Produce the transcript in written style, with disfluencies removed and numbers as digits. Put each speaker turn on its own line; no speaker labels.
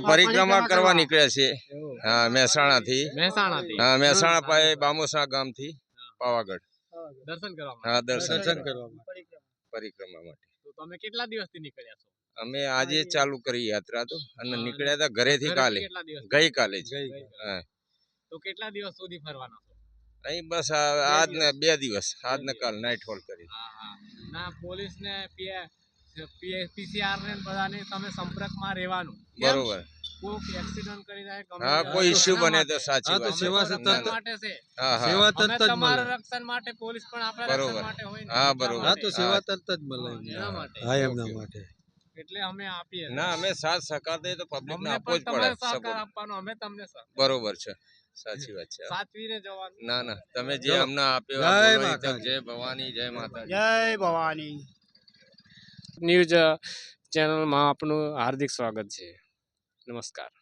પરિક્રમા કરવા નીકળ્યા છે। હા, મહેસાણા થી। હા, મહેસાણા પાસે બામોસા ગામ થી પાવાગઢ
દર્શન કરવા।
હા, દર્શન કરવા પરિક્રમા માટે।
તો તમે કેટલા દિવસથી નીકળ્યા છો?
અમે આજે ચાલુ કરી યાત્રા તો અને નીકળ્યા હતા ઘરેથી કાલે ગઈકાલે જ। હા,
તો કેટલા દિવસ સુધી ફરવાના છો?
અહીં બસ આજ ને 2 દિવસ, આજ ને કાલ નાઇટ હોલ્ડ કરી।
ના, પોલીસ ને પીસીઆર ને બધાની તમે સંપર્કમાં રહેવાનું
બરોબર।
કોઈ એક્સિડન્ટ કરી જાય
હા, કોઈ ઇશ્યુ બને તો સાચી વાત
માટે છે।
હા હા,
તમારા રક્ષણ માટે પોલીસ પણ આપણા રક્ષણ માટે હોય ને।
હા બરોબર,
હા તો સેવા તરત જ મળે
એના માટે
હા એમના માટે
એટલે અમે આપીએ
ના, અમે સાથ સહકાર દે તો પબ્લિક ને આપવો જ
તમારે
પડે।
સહકાર આપવાનો, અમે તમને
બરોબર છે, સાચી વાત છે।
સાચવીને જવાનું।
ના ના, તમે જે અમને આપ્યો જય ભવાની, જય માતાજી,
જય ભવાની।
ન્યૂઝ ચેનલમાં આપનું હાર્દિક સ્વાગત છે। નમસ્કાર।